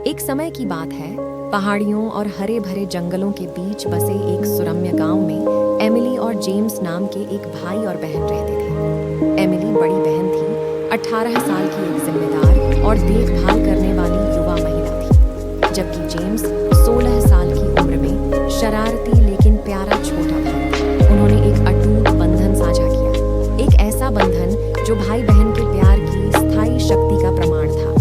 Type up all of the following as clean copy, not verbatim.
एक समय की बात है, पहाड़ियों और हरे भरे जंगलों के बीच बसे एक सुरम्य गांव में एमिली और जेम्स नाम के एक भाई और बहन रहते थे। एमिली बड़ी बहन थी, 18 साल की एक जिम्मेदार और देखभाल करने वाली युवा महिला थी, जबकि जेम्स 16 साल की उम्र में शरारती लेकिन प्यारा छोटा भाई था। उन्होंने एक अटूट बंधन साझा किया, एक ऐसा बंधन जो भाई बहन के प्यार की स्थायी शक्ति का प्रमाण था।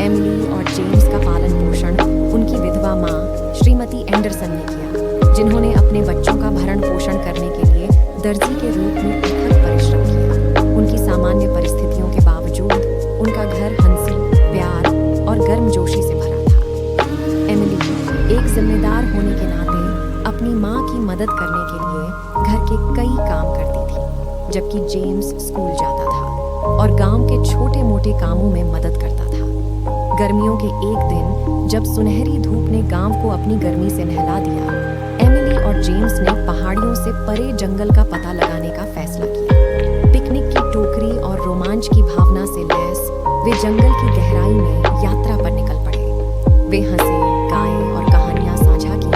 एमिली और जेम्स का पालन पोषण उनकी विधवा माँ श्रीमती एंडरसन ने किया, जिन्होंने अपने बच्चों का भरण पोषण करने के लिए दर्जी के रूप में अथक परिश्रम किया। उनकी सामान्य परिस्थितियों के बावजूद उनका घर हंसी, प्यार और गर्मजोशी से भरा था। एमिली एक जिम्मेदार होने के नाते अपनी माँ की मदद करने के लिए घर के कई काम करती थी, जबकि जेम्स स्कूल जाता था और गांव के छोटे-मोटे कामों में मदद करता था। गर्मियों के एक दिन जब सुनहरी धूप ने गांव को अपनी गर्मी से नहला दिया, एमिली और जेम्स ने पहाड़ियों से परे जंगल का पता लगाने का फैसला किया। पिकनिक की टोकरी और रोमांच की भावना से लैस वे जंगल की गहराई में यात्रा पर निकल पड़े। वे हंसे, गाए और कहानियां साझा की।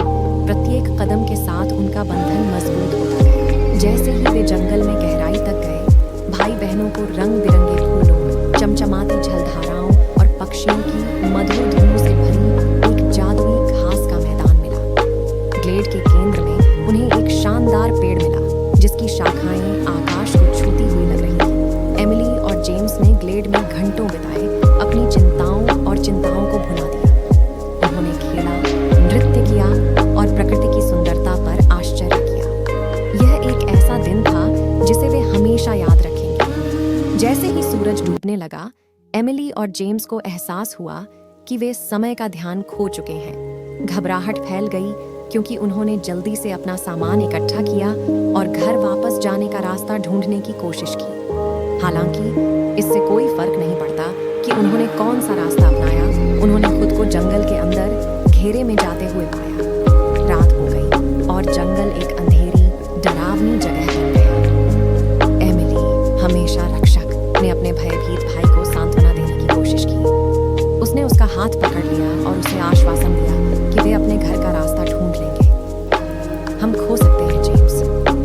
प्रत्येक कदम के साथ उनका बंधन मजबूत होता गया। जैसे ही वे जंगल में गहराई तक गए, भाई बहनों को रंग बिरंगे फूलों, चमचमाती जलधाराओं और पक्षियों की मधुर धुनों से भरी एक जादुई घास का मैदान मिला। ग्लेड के केंद्र में उन्हें एक शानदार पेड़ मिला, जिसकी शाखाएं आकाश को छूती हुई लग रही थी। एमिली और जेम्स ने ग्लेड में घंटों बिताए, अपनी चिंताओं को भुला दिया। उन्होंने खेला, नृत्य किया और प्रकृति की सुंदरता पर आश्चर्य किया। यह एक ऐसा दिन था जिसे वे हमेशा याद रखेंगे। जैसे ही सूरज डूबने लगा, एमिली और जेम्स को एहसास हुआ कि वे समय का ध्यान खो चुके हैं। घबराहट फैल गई क्योंकि उन्होंने जल्दी से अपना सामान इकट्ठा किया और घर वापस जाने का रास्ता ढूंढने की कोशिश की। हालांकि इससे कोई फर्क नहीं पड़ता कि उन्होंने कौन सा रास्ता अपनाया, उन्होंने खुद को जंगल के अंदर घेरे में जाते हुए पाया। रात हो गई और जंगल एक अंधेरी, डरावनी जगह बन गया। एमिली, हमेशा रक्षक, ने अपने भयभीत भाई को सांत्वना देने की कोशिश की। उसने उसका हाथ पकड़ लिया और उसे आश्वासन दिया कि वे अपने घर का रास्ता ढूंढ लेंगे। हम खो सकते हैं जेम्स,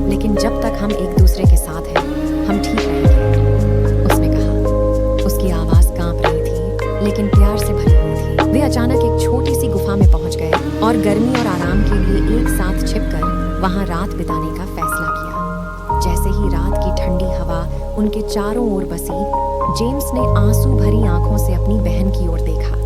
लेकिन जब तक हम एक दूसरे के साथ हैं, हम ठीक रहेंगे, उसने कहा। उसकी आवाज कांप रही थी, लेकिन प्यार से भरी हुई थी। वे अचानक एक छोटी सी गुफा में पहुंच गए और गर्मी और आराम के लिए एक साथ छिपकर वहां रात बिताने का फैसला किया। जैसे ही रात की ठंडी हवा उनके चारों ओर बसी, जेम्स ने आंसू भरी आंखों से अपनी बहन की ओर देखा।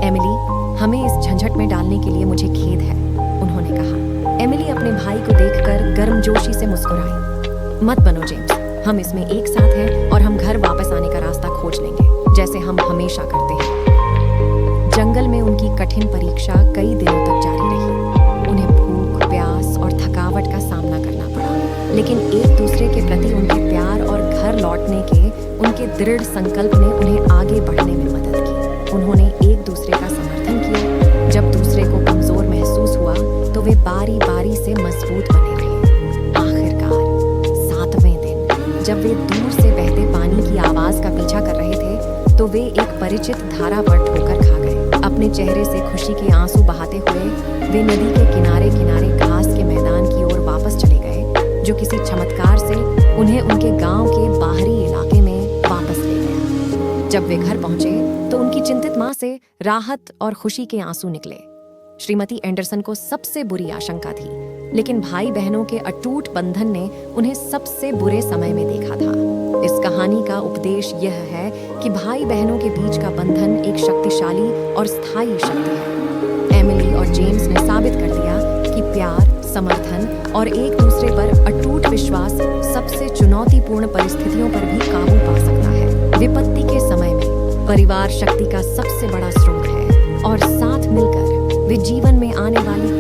एमिली, हमें इस झंझट में डालने के लिए मुझे खेद है, उन्होंने कहा। एमिली अपने भाई को देखकर गर्मजोशी से मुस्कुराई। मत बनो जेम्स, हम इसमें एक साथ हैं और हम घर वापस आने का रास्ता खोज लेंगे, जैसे हम हमेशा करते हैं। जंगल में उनकी कठिन परीक्षा कई दिनों तक जारी रही। उन्हें भूख, प्यास और थकावट का सामना करना पड़ा, लेकिन एक दूसरे के प्रति उनके प्यार और घर लौटने के उनके दृढ़ संकल्प ने उन्हें आगे बढ़ने में मदद की। उन्होंने एक दूसरे का समर्थन किया। जब दूसरे को कमजोर महसूस हुआ तो वे बारी बारी से मजबूत बने रहे। आखिरकार 7वें दिन, जब वे दूर से बहते पानी की आवाज का पीछा कर रहे थे, तो वे एक परिचित धारा पर ठोकर खा गए। अपने चेहरे से खुशी के आंसू बहाते हुए वे नदी के किनारे किनारे घास के मैदान की ओर वापस चले गए, जो किसी चमत्कार से उन्हें उनके गांव के बाहरी इलाके में वापस ले गया। जब वे घर पहुंचे तो उनकी चिंतित मां से राहत और खुशी के आंसू निकले। श्रीमती एंडरसन को सबसे बुरी आशंका थी, लेकिन भाई बहनों के अटूट बंधन ने उन्हें सबसे बुरे समय में देखा था। इस कहानी का उपदेश यह है कि भाई बहनों के बीच का बंधन एक शक्तिशाली और स्थायी शक्ति है। एमिली और जेम्स ने साबित कर दिया कि प्यार, समर्थन और एक दूसरे पर अटूट विश्वास सबसे चुनौतीपूर्ण परिस्थितियों पर भी काबू पा सकता है। विपत्ति के समय में परिवार शक्ति का सबसे बड़ा स्रोत है और साथ मिलकर वे जीवन में आने वाली